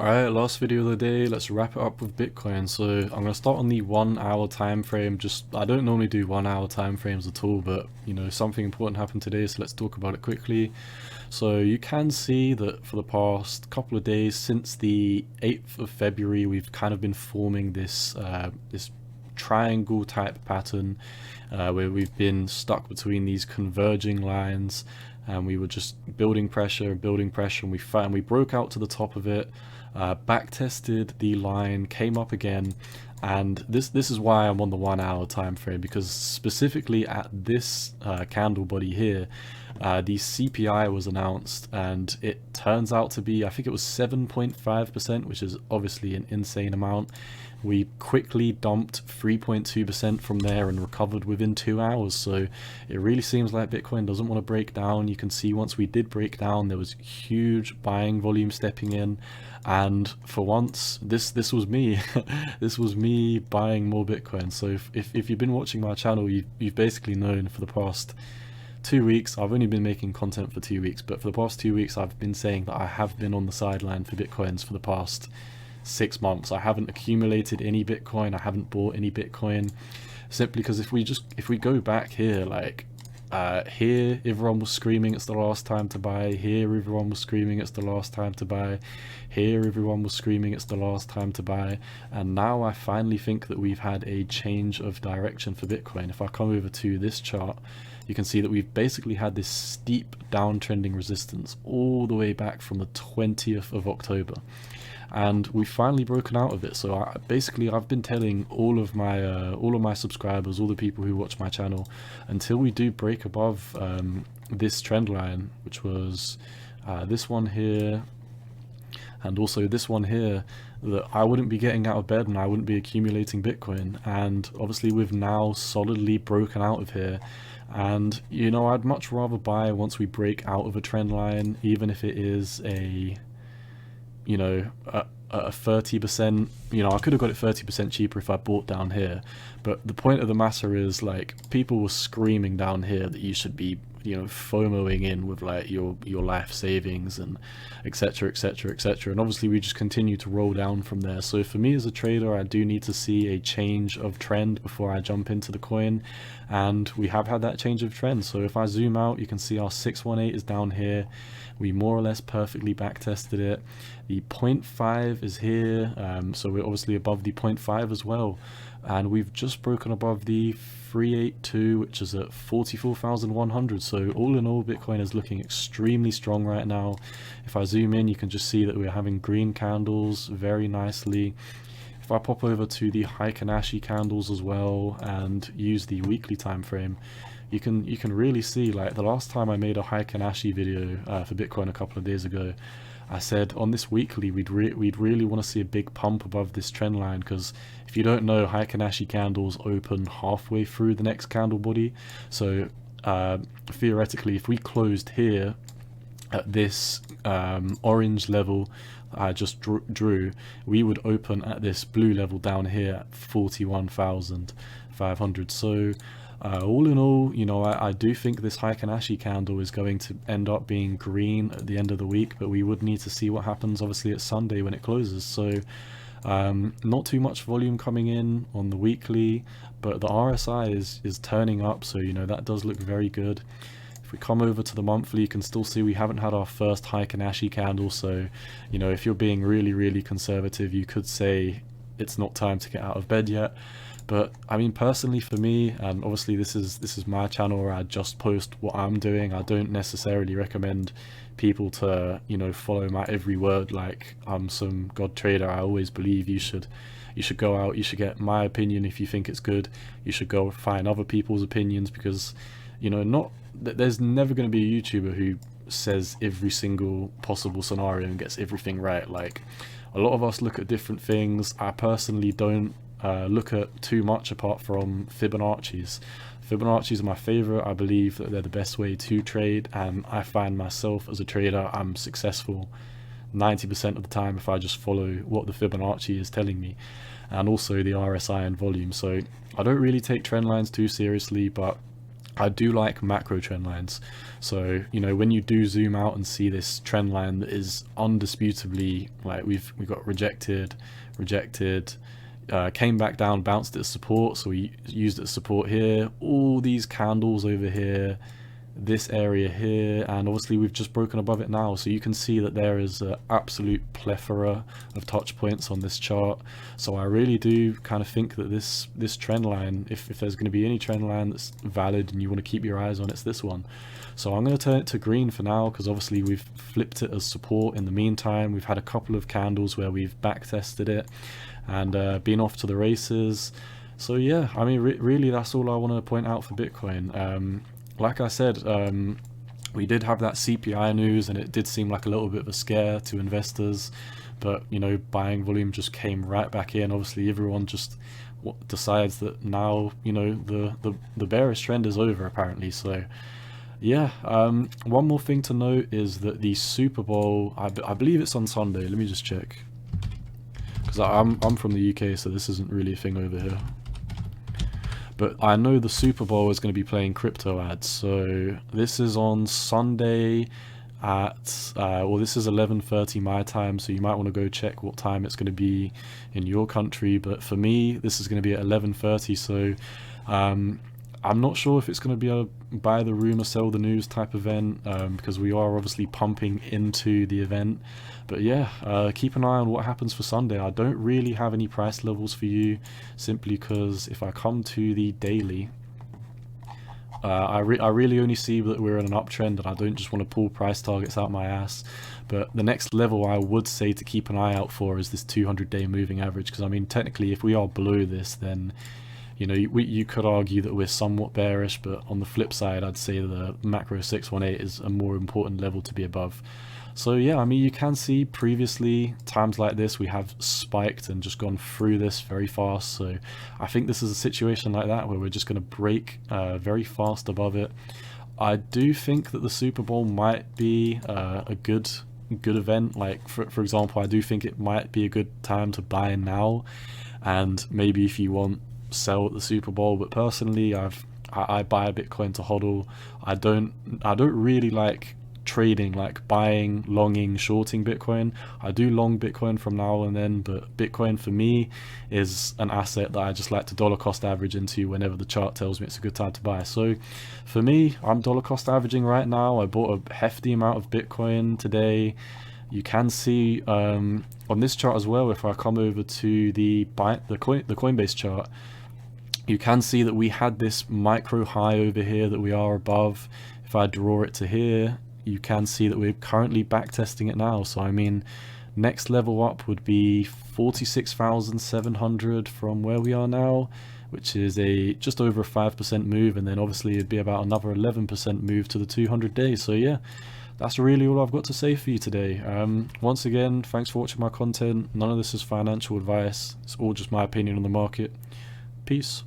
Alright, last video of the day, let's wrap it up with Bitcoin. So I'm going to start on the 1 hour time frame. I don't normally do 1 hour time frames at all, but something important happened today, so let's talk about it quickly. So you can see that for the past couple of days, since the 8th of February, we've kind of been forming this triangle type pattern where we've been stuck between these converging lines, and we were just building pressure, and we broke out to the top of it, back tested the line, came up again. And this is why I'm on the 1 hour time frame, because specifically at this candle body here, the CPI was announced, and it turns out to be, I think it was 7.5%, which is obviously an insane amount. We quickly dumped 3.2% from there and recovered within 2 hours. So it really seems like Bitcoin doesn't want to break down. You can see once we did break down, there was huge buying volume stepping in. And for once, this was me. This was me buying more Bitcoin. So if you've been watching my channel, you've basically known for the past 2 weeks, I've only been making content for 2 weeks, but for the past 2 weeks, I've been saying that I have been on the sideline for Bitcoins for the past 6 months. I haven't accumulated any Bitcoin. I haven't bought any Bitcoin, simply because if we go back here, like here everyone was screaming it's the last time to buy, here everyone was screaming it's the last time to buy, here everyone was screaming it's the last time to buy, and now I finally think that we've had a change of direction for Bitcoin. If I come over to this chart, you can see that we've basically had this steep downtrending resistance all the way back from the 20th of October. And we've finally broken out of it. So I've been telling all of my subscribers, all the people who watch my channel, until we do break above this trend line, which was this one here, and also this one here, that I wouldn't be getting out of bed and I wouldn't be accumulating Bitcoin. And obviously we've now solidly broken out of here. And I'd much rather buy once we break out of a trend line, even if it is a 30%, I could have got it 30% cheaper if I bought down here. But the point of the matter is, like, people were screaming down here that you should be FOMOing in with like your life savings and etc, etc, etc, and obviously we just continue to roll down from there. So for me as a trader, I do need to see a change of trend before I jump into the coin, and we have had that change of trend. So if I zoom out, you can see our 618 is down here. We more or less perfectly back tested it. The 0.5 is here, so we're obviously above the 0.5 as well, and we've just broken above the 382, which is at 44,100. So all in all, Bitcoin is looking extremely strong right now. If I zoom in, you can just see that we're having green candles very nicely. If I pop over to the Heikin-Ashi candles as well and use the weekly time frame, you can really see, like, the last time I made a Heikin-Ashi video for Bitcoin a couple of days ago, I said on this weekly we'd really want to see a big pump above this trend line, because if you don't know, Heikin-Ashi candles open halfway through the next candle body. So theoretically, if we closed here at this orange level I just drew, we would open at this blue level down here at 41,500. So all in all, I do think this Heikin-Ashi candle is going to end up being green at the end of the week, but we would need to see what happens obviously at Sunday when it closes. So not too much volume coming in on the weekly, but the RSI is turning up, so that does look very good. If we come over to the monthly, you can still see we haven't had our first Heikin-Ashi candle. So if you're being really conservative, you could say it's not time to get out of bed yet. But I mean, personally for me, and obviously this is my channel where I just post what I'm doing, I don't necessarily recommend people to follow my every word like I'm some god trader. I always believe you should go out, you should get my opinion if you think it's good, you should go find other people's opinions, because there's never going to be a YouTuber who says every single possible scenario and gets everything right. Like, a lot of us look at different things. I personally don't look at too much apart from Fibonacci's. Fibonacci's are my favorite. I believe that they're the best way to trade, and I find myself as a trader, I'm successful 90% of the time if I just follow what the Fibonacci is telling me, and also the RSI and volume. So I don't really take trend lines too seriously, but I do like macro trend lines. So, you know, when you do zoom out and see this trend line that is undisputably, like, we got rejected, came back down, bounced at support, so we used it as support here, all these candles over here, this area here, and obviously we've just broken above it now, so you can see that there is an absolute plethora of touch points on this chart. So I really do kind of think that this trend line, if there's going to be any trend line that's valid and you want to keep your eyes on, it's this one. So I'm going to turn it to green for now, because obviously we've flipped it as support in the meantime. We've had a couple of candles where we've back tested it and been off to the races. So yeah, I mean, really that's all I want to point out for Bitcoin. Like I said, we did have that CPI news, and it did seem like a little bit of a scare to investors, but you know, buying volume just came right back in. Obviously everyone just decides that now, you know, the bearish trend is over apparently. So yeah, one more thing to note is that the Super Bowl, I believe it's on Sunday. Let me just check, because I'm from the UK, so this isn't really a thing over here. But I know the Super Bowl is going to be playing crypto ads. So this is on Sunday at, well, this is 11:30 my time. So you might want to go check what time it's going to be in your country. But for me, this is going to be at 11:30. So I'm not sure if it's going to be a buy the rumor, sell the news type event, because we are obviously pumping into the event. But yeah, keep an eye on what happens for Sunday. I don't really have any price levels for you, simply because if I come to the daily, I really only see that we're in an uptrend, and I don't just want to pull price targets out my ass. But the next level I would say to keep an eye out for is this 200-day moving average, because I mean, technically if we are below this, then you know, you could argue that we're somewhat bearish, but on the flip side, I'd say the macro 618 is a more important level to be above. So yeah, I mean, you can see previously times like this we have spiked and just gone through this very fast. So I think this is a situation like that where we're just going to break very fast above it. I do think that the Super Bowl might be a good event. Like for example, I do think it might be a good time to buy now, and maybe if you want, sell at the Super Bowl. But personally, I buy Bitcoin to hodl. I don't really like trading, like buying, longing, shorting Bitcoin. I do long Bitcoin from now and then, but Bitcoin for me is an asset that I just like to dollar cost average into whenever the chart tells me it's a good time to buy. So for me, I'm dollar cost averaging right now. I bought a hefty amount of Bitcoin today. You can see on this chart as well, if I come over to the Coinbase chart, you can see that we had this micro high over here that we are above. If I draw it to here, you can see that we're currently back testing it now. So I mean, next level up would be 46,700 from where we are now, which is a just over a 5% move, and then obviously it'd be about another 11% move to the 200 days. So yeah, that's really all I've got to say for you today. Once again, thanks for watching my content. None of this is financial advice. It's all just my opinion on the market. Peace.